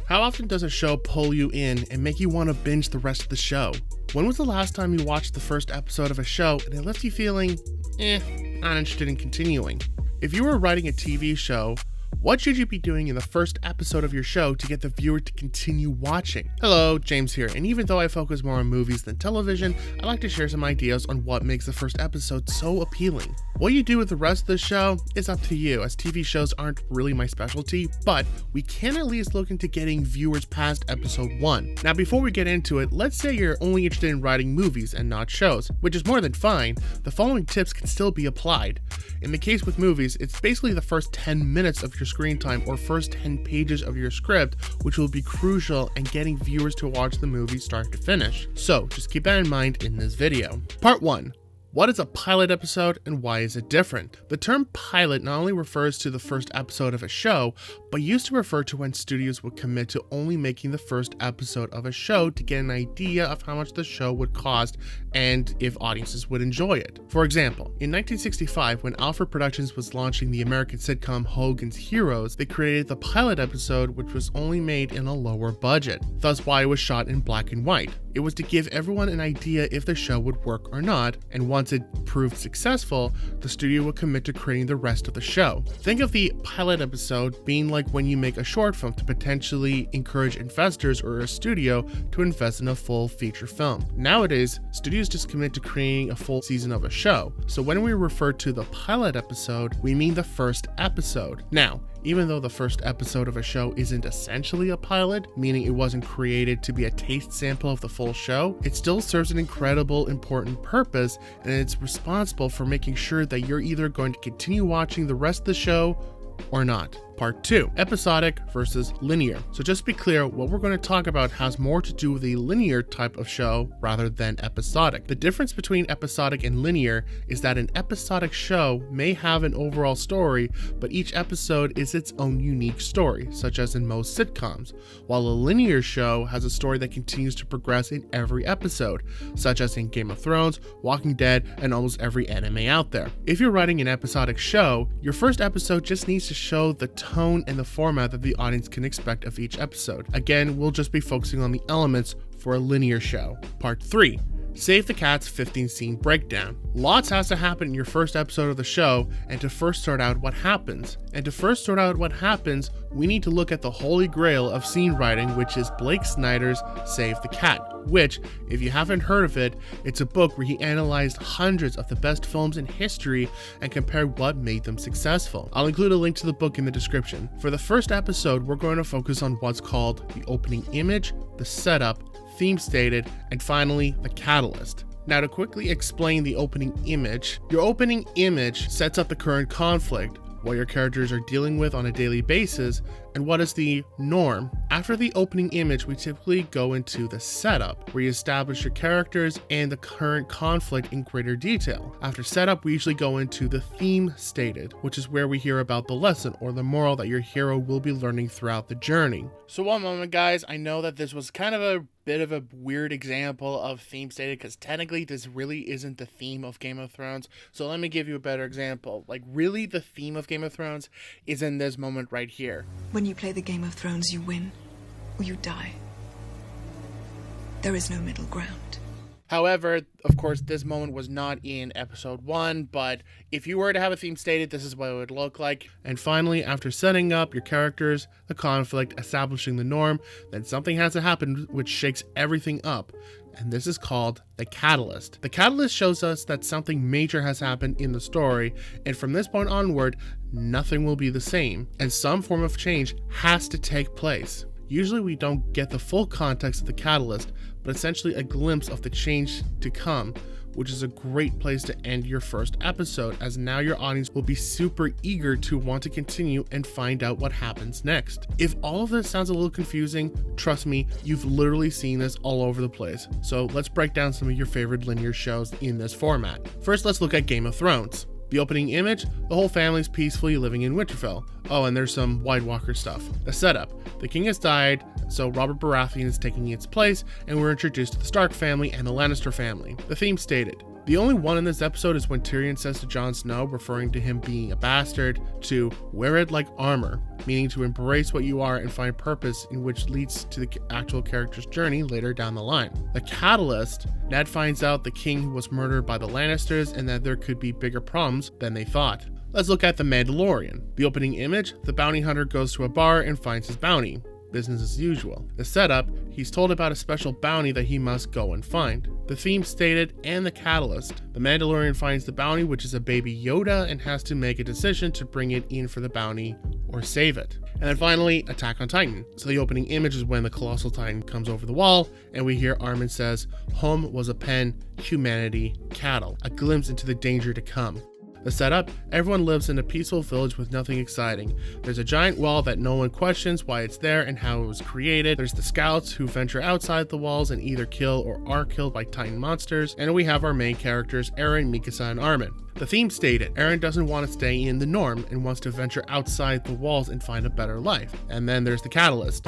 How often does a show pull you in and make you want to binge the rest of the show? When was the last time you watched the first episode of a show and it left you feeling, not interested in continuing? If you were writing a TV show, what should you be doing in the first episode of your show to get the viewer to continue watching? Hello, James here, and even though I focus more on movies than television, I'd like to share some ideas on what makes the first episode so appealing. What you do with the rest of the show is up to you, as TV shows aren't really my specialty, but we can at least look into getting viewers past episode 1. Now before we get into it, let's say you're only interested in writing movies and not shows, which is more than fine. The following tips can still be applied. In the case with movies, it's basically the first 10 minutes of your screen time or first 10 pages of your script, which will be crucial in getting viewers to watch the movie start to finish. So just keep that in mind in this video. Part 1. What is a pilot episode and why is it different? The term pilot not only refers to the first episode of a show, but used to refer to when studios would commit to only making the first episode of a show to get an idea of how much the show would cost and if audiences would enjoy it. For example, in 1965, when Alfred Productions was launching the American sitcom Hogan's Heroes, they created the pilot episode, which was only made in a lower budget, thus why it was shot in black and white. It was to give everyone an idea if the show would work or not, and once it proved successful, the studio would commit to creating the rest of the show. Think of the pilot episode being like when you make a short film to potentially encourage investors or a studio to invest in a full feature film. Nowadays, studios just commit to creating a full season of a show. So when we refer to the pilot episode, we mean the first episode. Now, even though the first episode of a show isn't essentially a pilot, meaning it wasn't created to be a taste sample of the full show, it still serves an incredible important purpose, and it's responsible for making sure that you're either going to continue watching the rest of the show or not. Part 2. Episodic versus linear. So just to be clear, what we're going to talk about has more to do with a linear type of show rather than episodic. The difference between episodic and linear is that an episodic show may have an overall story, but each episode is its own unique story, such as in most sitcoms, while a linear show has a story that continues to progress in every episode, such as in Game of Thrones, Walking Dead, and almost every anime out there. If you're writing an episodic show, your first episode just needs to show the tone and the format that the audience can expect of each episode. Again, we'll just be focusing on the elements for a linear show. Part 3. Save the Cat's 15-scene breakdown. Lots has to happen in your first episode of the show, and to first sort out what happens. We need to look at the holy grail of scene writing, which is Blake Snyder's Save the Cat, which, if you haven't heard of it, it's a book where he analyzed hundreds of the best films in history and compared what made them successful. I'll include a link to the book in the description. For the first episode, we're going to focus on what's called the opening image, the setup, theme stated, and finally, the catalyst. Now to quickly explain the opening image, your opening image sets up the current conflict, what your characters are dealing with on a daily basis, and what is the norm. After the opening image, we typically go into the setup, where you establish your characters and the current conflict in greater detail. After setup, we usually go into the theme stated, which is where we hear about the lesson or the moral that your hero will be learning throughout the journey. So one moment, guys, I know that this was kind of a bit of a weird example of theme stated, because technically this really isn't the theme of Game of Thrones. So let me give you a better example. Like, really the theme of Game of Thrones is in this moment right here. When you play the Game of Thrones, you win or you die. There is no middle ground. However, of course, this moment was not in episode 1, but if you were to have a theme stated, this is what it would look like. And finally, after setting up your characters, the conflict, establishing the norm, then something has to happen which shakes everything up. And this is called the catalyst. The catalyst shows us that something major has happened in the story, and from this point onward, nothing will be the same, and some form of change has to take place. Usually we don't get the full context of the catalyst, but essentially a glimpse of the change to come, which is a great place to end your first episode, as now your audience will be super eager to want to continue and find out what happens next. If all of this sounds a little confusing, trust me, you've literally seen this all over the place. So let's break down some of your favorite linear shows in this format. First, let's look at Game of Thrones. The opening image, the whole family's peacefully living in Winterfell. Oh, and there's some White Walker stuff. The setup, the king has died, so Robert Baratheon is taking its place, and we're introduced to the Stark family and the Lannister family. The theme stated, The only one in this episode is when Tyrion says to Jon Snow, referring to him being a bastard, to wear it like armor, meaning to embrace what you are and find purpose, in which leads to the actual character's journey later down the line. The catalyst, Ned finds out the king was murdered by the Lannisters and that there could be bigger problems than they thought. Let's look at The Mandalorian. The opening image, the bounty hunter goes to a bar and finds his bounty. Business as usual. The setup, he's told about a special bounty that he must go and find. The theme stated and the catalyst. The Mandalorian finds the bounty, which is a baby Yoda, and has to make a decision to bring it in for the bounty or save it. And then finally, Attack on Titan. So the opening image is when the colossal titan comes over the wall and we hear Armin says, "Home was a pen, humanity, cattle." A glimpse into the danger to come. The setup, everyone lives in a peaceful village with nothing exciting. There's a giant wall that no one questions why it's there and how it was created. There's the scouts who venture outside the walls and either kill or are killed by Titan monsters. And we have our main characters, Eren, Mikasa, and Armin. The theme stated, Eren doesn't want to stay in the norm and wants to venture outside the walls and find a better life. And then there's the catalyst.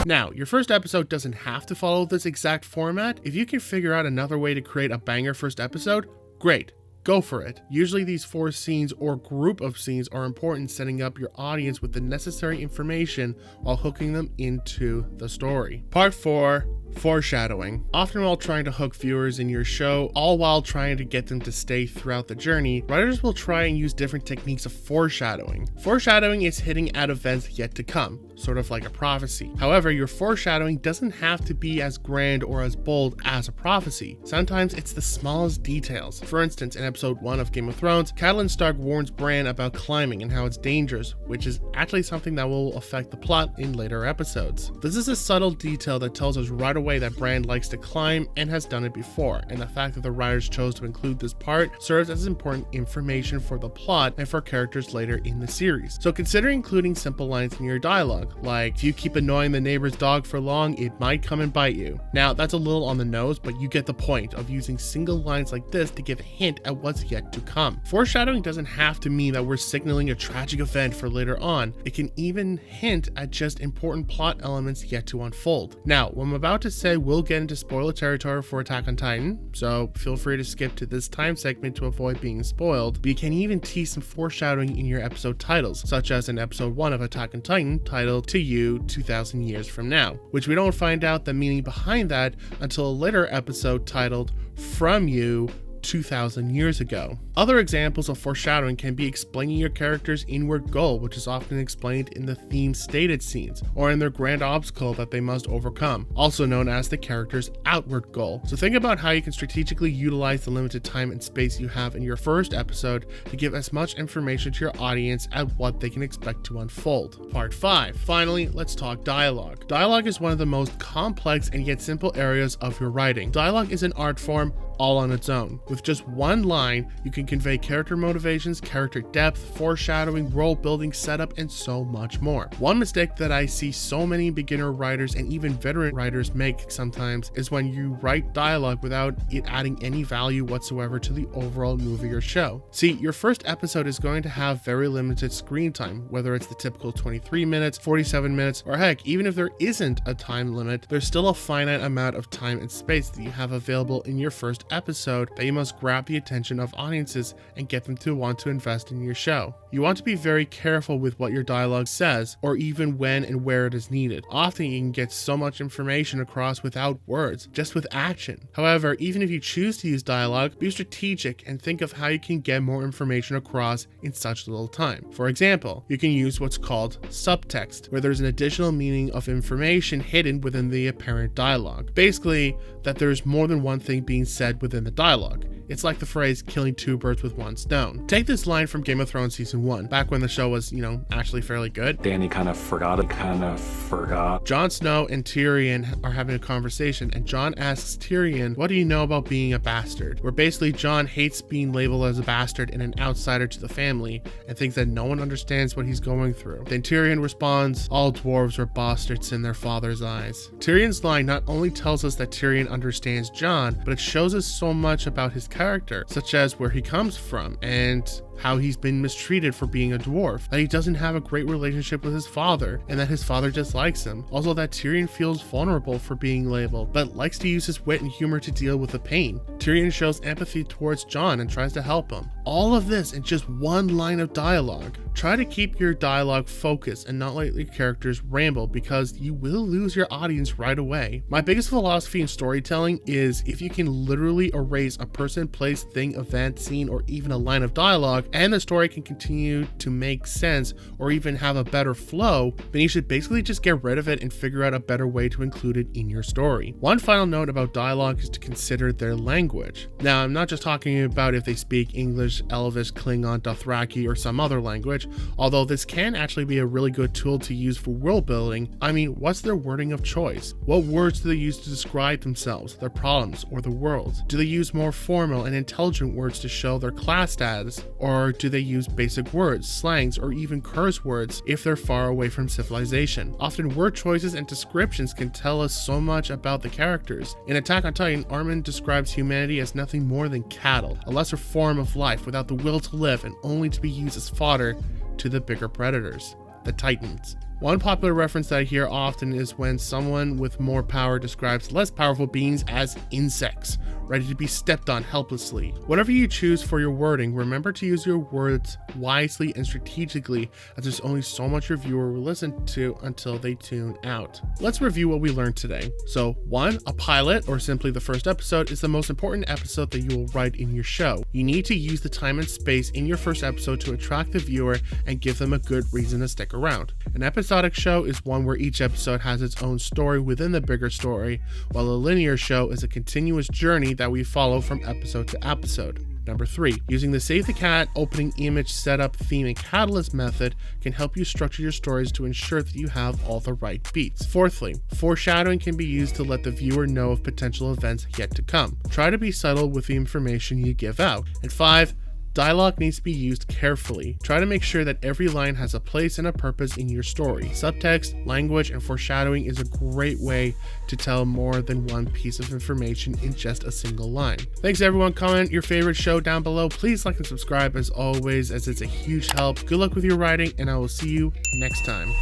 Now, your first episode doesn't have to follow this exact format. If you can figure out another way to create a banger first episode, great. Go for it. Usually these 4 scenes or group of scenes are important, setting up your audience with the necessary information while hooking them into the story. Part 4. Foreshadowing. Often while trying to hook viewers in your show, all while trying to get them to stay throughout the journey, writers will try and use different techniques of foreshadowing. Foreshadowing is hitting at events yet to come, sort of like a prophecy. However, your foreshadowing doesn't have to be as grand or as bold as a prophecy. Sometimes it's the smallest details. For instance, in episode 1 of Game of Thrones, Catelyn Stark warns Bran about climbing and how it's dangerous, which is actually something that will affect the plot in later episodes. This is a subtle detail that tells us right away that Bran likes to climb and has done it before, and the fact that the writers chose to include this part serves as important information for the plot and for characters later in the series. So consider including simple lines in your dialogue, like, if you keep annoying the neighbor's dog for long, it might come and bite you. Now, that's a little on the nose, but you get the point of using single lines like this to give a hint at what's yet to come. Foreshadowing doesn't have to mean that we're signaling a tragic event for later on. It can even hint at just important plot elements yet to unfold. Now, what I'm about to say will get into spoiler territory for Attack on Titan, so feel free to skip to this time segment to avoid being spoiled, but you can even tease some foreshadowing in your episode titles, such as in episode 1 of Attack on Titan titled To You 2,000 Years From Now, which we don't find out the meaning behind that until a later episode titled From You 2,000 years ago. Other examples of foreshadowing can be explaining your character's inward goal, which is often explained in the theme stated scenes, or in their grand obstacle that they must overcome, also known as the character's outward goal. So think about how you can strategically utilize the limited time and space you have in your first episode to give as much information to your audience at what they can expect to unfold. Part 5. Finally, let's talk dialogue. Dialogue is one of the most complex and yet simple areas of your writing. Dialogue is an art form all on its own. With just one line, you can convey character motivations, character depth, foreshadowing, world building, setup, and so much more. One mistake that I see so many beginner writers and even veteran writers make sometimes is when you write dialogue without it adding any value whatsoever to the overall movie or show. See, your first episode is going to have very limited screen time, whether it's the typical 23 minutes, 47 minutes, or heck, even if there isn't a time limit, there's still a finite amount of time and space that you have available in your first episode that you must grab the attention of audiences and get them to want to invest in your show. You want to be very careful with what your dialogue says, or even when and where it is needed. Often you can get so much information across without words, just with action. However, even if you choose to use dialogue, be strategic and think of how you can get more information across in such little time. For example, you can use what's called subtext, where there's an additional meaning of information hidden within the apparent dialogue. Basically, that there's more than one thing being said within the dialogue. It's like the phrase killing 2 birds with 1 stone. Take this line from Game of Thrones season 1, back when the show was, actually fairly good. Danny kind of forgot. Jon Snow and Tyrion are having a conversation, and Jon asks Tyrion, "What do you know about being a bastard?" Where basically Jon hates being labeled as a bastard and an outsider to the family, and thinks that no one understands what he's going through. Then Tyrion responds, "All dwarves are bastards in their father's eyes." Tyrion's line not only tells us that Tyrion understands Jon, but it shows us so much about his character, such as where he comes from and how he's been mistreated for being a dwarf, that he doesn't have a great relationship with his father, and that his father dislikes him. Also that Tyrion feels vulnerable for being labeled, but likes to use his wit and humor to deal with the pain. Tyrion shows empathy towards Jon and tries to help him. All of this in just one line of dialogue. Try to keep your dialogue focused and not let your characters ramble, because you will lose your audience right away. My biggest philosophy in storytelling is if you can literally erase a person, place, thing, event, scene, or even a line of dialogue, and the story can continue to make sense or even have a better flow, then you should basically just get rid of it and figure out a better way to include it in your story. One final note about dialogue is to consider their language. Now, I'm not just talking about if they speak English, Elvish, Klingon, Dothraki, or some other language, although this can actually be a really good tool to use for world building. I mean, what's their wording of choice? What words do they use to describe themselves, their problems, or the world? Do they use more formal and intelligent words to show their class status, or do they use basic words, slangs, or even curse words if they're far away from civilization? Often word choices and descriptions can tell us so much about the characters. In Attack on Titan, Armin describes humanity as nothing more than cattle, a lesser form of life without the will to live and only to be used as fodder to the bigger predators, the Titans. One popular reference that I hear often is when someone with more power describes less powerful beings as insects, ready to be stepped on helplessly. Whatever you choose for your wording, remember to use your words wisely and strategically, as there's only so much your viewer will listen to until they tune out. Let's review what we learned today. So 1, a pilot, or simply the first episode, is the most important episode that you will write in your show. You need to use the time and space in your first episode to attract the viewer and give them a good reason to stick around. An episodic show is one where each episode has its own story within the bigger story, while a linear show is a continuous journey that we follow from episode to episode. Number 3, using the Save the Cat opening image setup, theme, and catalyst method can help you structure your stories to ensure that you have all the right beats. Fourthly, foreshadowing can be used to let the viewer know of potential events yet to come. Try to be subtle with the information you give out. And 5, dialogue needs to be used carefully. Try to make sure that every line has a place and a purpose in your story. Subtext, language, and foreshadowing is a great way to tell more than one piece of information in just a single line. Thanks everyone. Comment your favorite show down below. Please like and subscribe as always, as it's a huge help. Good luck with your writing, and I will see you next time.